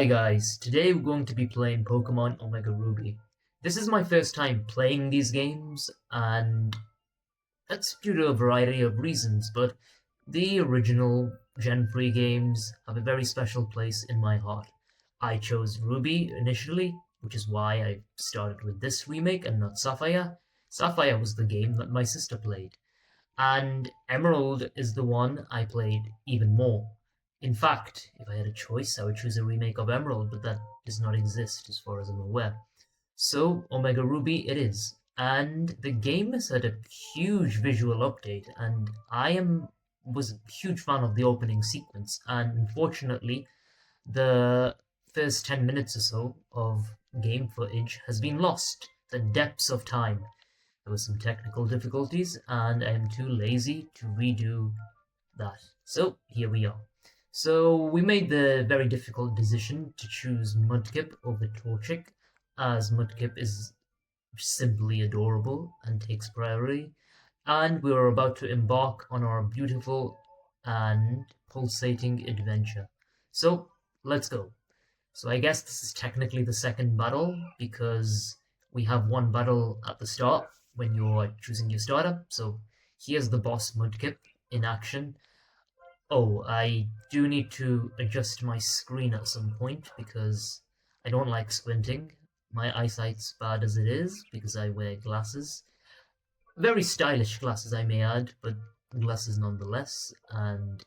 Hi guys, today we're going to be playing Pokemon Omega Ruby. This is my first time playing these games, and that's due to a variety of reasons, but the original Gen 3 games have a very special place in my heart. I chose Ruby initially, which is why I started with this remake and not Sapphire. Sapphire was the game that my sister played, and Emerald is the one I played even more. In fact, if I had a choice, I would choose a remake of Emerald, but that does not exist as far as I'm aware. So, Omega Ruby it is. And the game has had a huge visual update, and was a huge fan of the opening sequence, and unfortunately, the first 10 minutes or so of game footage has been lost. The depths of time. There were some technical difficulties, and I am too lazy to redo that. So here we are. So we made the very difficult decision to choose Mudkip over Torchic, as Mudkip is simply adorable and takes priority, and we are about to embark on our beautiful and pulsating adventure. So let's go. So I guess this is technically the second battle because we have one battle at the start when you're choosing your starter. So here's the boss Mudkip in action. Oh, I do need to adjust my screen at some point because I don't like squinting. My eyesight's bad as it is because I wear glasses. Very stylish glasses, I may add, but glasses nonetheless, and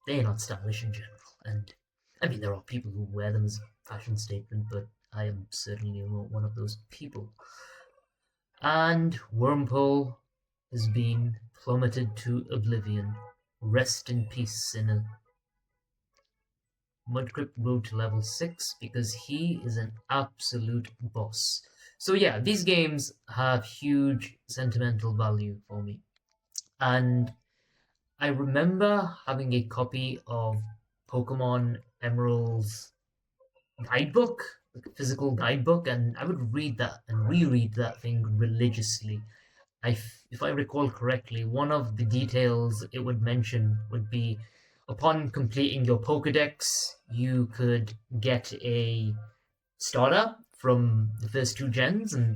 they're not stylish in general. And I mean, there are people who wear them as a fashion statement, but I am certainly not one of those people. And Wormpole has been plummeted to oblivion. Rest in peace, sinner. Mudkip rode to level 6 because he is an absolute boss. So yeah, these games have huge sentimental value for me. And I remember having a copy of Pokemon Emerald's guidebook, like a physical guidebook, and I would read that and reread that thing religiously. If I recall correctly, one of the details it would mention would be upon completing your Pokedex, you could get a starter from the first two gens, and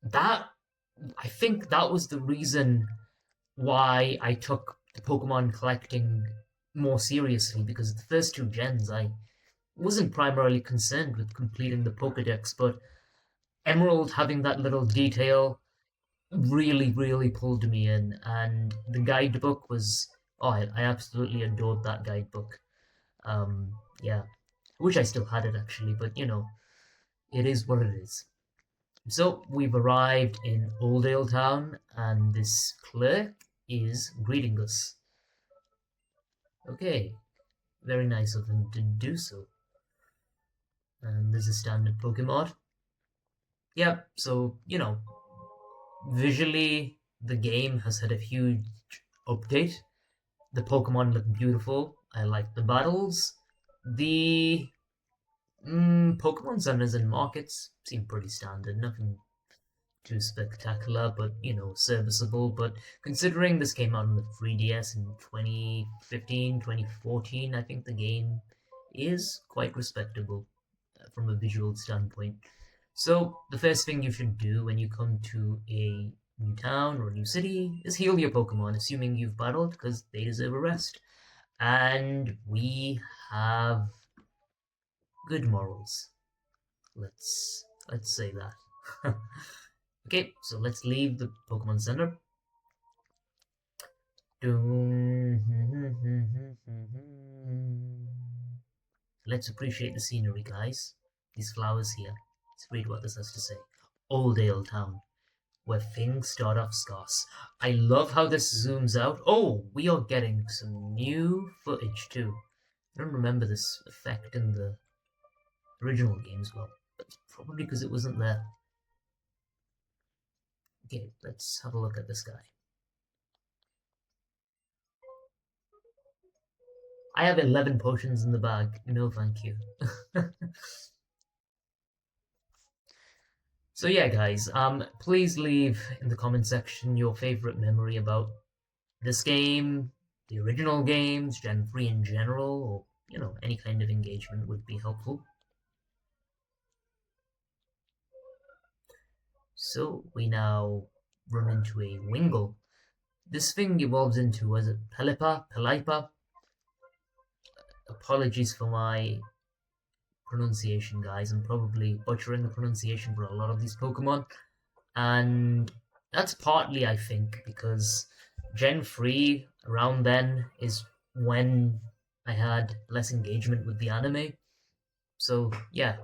that I think that was the reason why I took the Pokemon collecting more seriously because the first two gens I wasn't primarily concerned with completing the Pokedex, but Emerald having that little detail really pulled me in, and the guidebook was I absolutely adored that guidebook. Yeah, I wish I still had it actually, but it is what it is. So we've arrived in Oldale Town, and this clerk is greeting us. Okay, very nice of him to do so. And there's a standard Pokemon. Yep, so visually the game has had a huge update. The Pokemon look beautiful. I like the battles. The Pokemon centers and markets seem pretty standard. Nothing too spectacular, but serviceable. But considering this came out on the 3DS in 2015, 2014, I think the game is quite respectable from a visual standpoint. So, the first thing you should do when you come to a new town or a new city is heal your Pokemon, assuming you've battled, because they deserve a rest. And we have good morals. Let's say that. Okay, so let's leave the Pokemon Center. Let's appreciate the scenery, guys. These flowers here. Let's read what this has to say. Oldale Town, where things start off scarce. I love how this zooms out. Oh, we are getting some new footage too. I don't remember this effect in the original games well. But probably because it wasn't there. Okay, let's have a look at this guy. I have 11 potions in the bag. No, thank you. So yeah, guys, please leave in the comment section your favorite memory about this game, the original games, Gen 3 in general, or any kind of engagement would be helpful. So we now run into a Wingull. This thing evolves into, was it Pelipper? Apologies for my pronunciation, guys. I'm probably butchering the pronunciation for a lot of these Pokemon. And that's partly, I think, because Gen 3, around then, is when I had less engagement with the anime. So, yeah,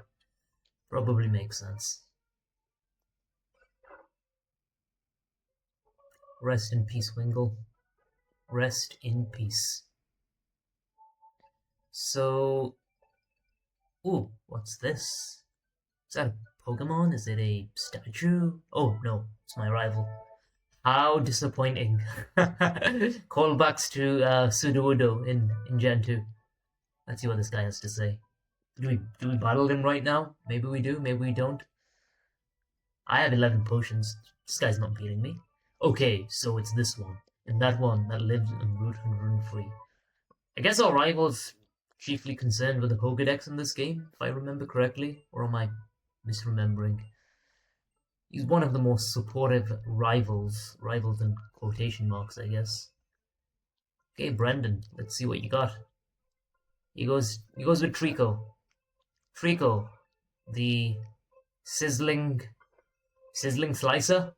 probably makes sense. Rest in peace, Wingull. Rest in peace. So, ooh, what's this? Is that a Pokemon? Is it a statue? Oh, no, it's my rival. How disappointing. Callbacks to Sudowoodo in Gen 2. Let's see what this guy has to say. Do we battle him right now? Maybe we do, maybe we don't. I have 11 potions. This guy's not beating me. Okay, so it's this one. And that one that lives on Route 103. I guess our rival's chiefly concerned with the Pokedex in this game, if I remember correctly. Or am I misremembering? He's one of the most supportive rivals in quotation marks, I guess. Okay, Brendan, let's see what you got. He goes with Trico. Trico, the sizzling slicer.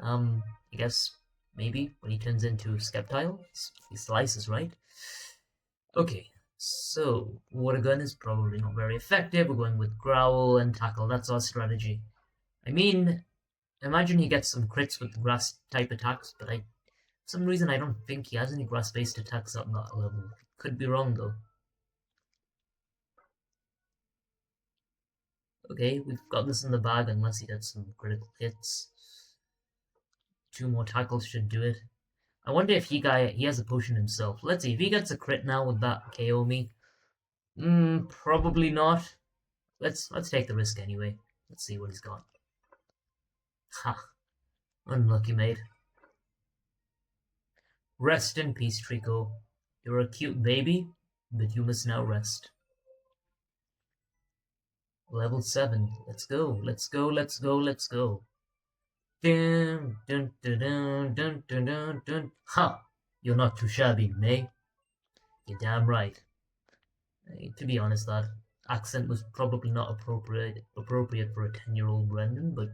I guess maybe when he turns into Sceptile, he slices, right? Okay, so Water Gun is probably not very effective. We're going with Growl and Tackle. That's our strategy. I mean, imagine he gets some crits with grass type attacks, but for some reason I don't think he has any grass based attacks at that level. Could be wrong though. Okay, we've got this in the bag unless he gets some critical hits. 2 more tackles should do it. I wonder if he has a potion himself. Let's see, if he gets a crit now, would that KO me? Probably not. Let's take the risk anyway. Let's see what he's got. Ha. Unlucky, mate. Rest in peace, Trico. You're a cute baby, but you must now rest. Level 7. Let's go. Let's go. Let's go. Let's go. Dun, dun, dun, dun, dun, dun, dun, dun. Ha! You're not too shabby, May. You're damn right. To be honest, that accent was probably not appropriate for a 10-year-old Brendan, but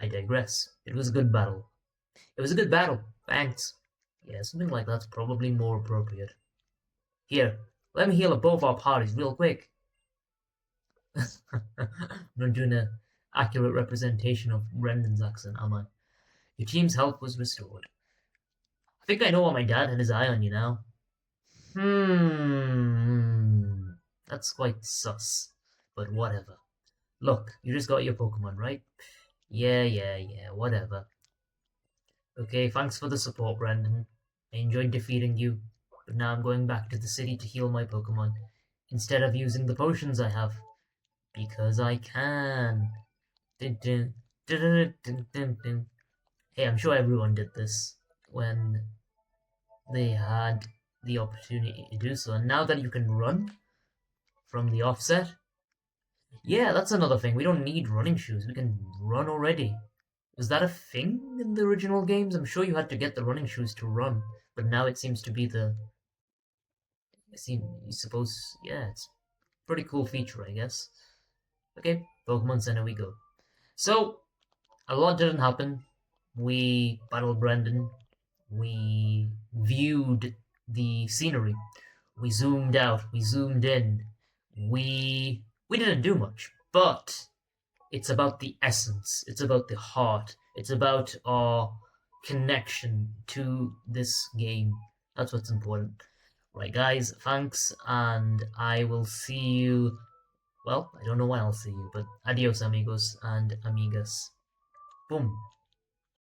I digress. It was a good battle. It was a good battle. Thanks. Yeah, something like that's probably more appropriate. Here, let me heal up both our parties real quick. I'm not doing an accurate representation of Brendan's accent, am I? Your team's health was restored. I think I know why my dad had his eye on you now. That's quite sus, but whatever. Look, you just got your Pokemon, right? Yeah, whatever. Okay, thanks for the support, Brandon. I enjoyed defeating you, but now I'm going back to the city to heal my Pokemon, instead of using the potions I have. Because I can. Dun, dun, dun, dun, dun, dun. Hey, I'm sure everyone did this when they had the opportunity to do so. And now that you can run from the offset, yeah, that's another thing. We don't need running shoes. We can run already. Was that a thing in the original games? I'm sure you had to get the running shoes to run, but now it seems to be you suppose, yeah, it's a pretty cool feature, I guess. Okay, Pokemon Center we go. So, a lot didn't happen. We battled Brendan. We viewed the scenery. We zoomed out. We zoomed in. We didn't do much, but it's about the essence. It's about the heart. It's about our connection to this game. That's what's important. Right, guys, thanks, and I will see you. Well, I don't know when I'll see you, but adios, amigos and amigas. Boom.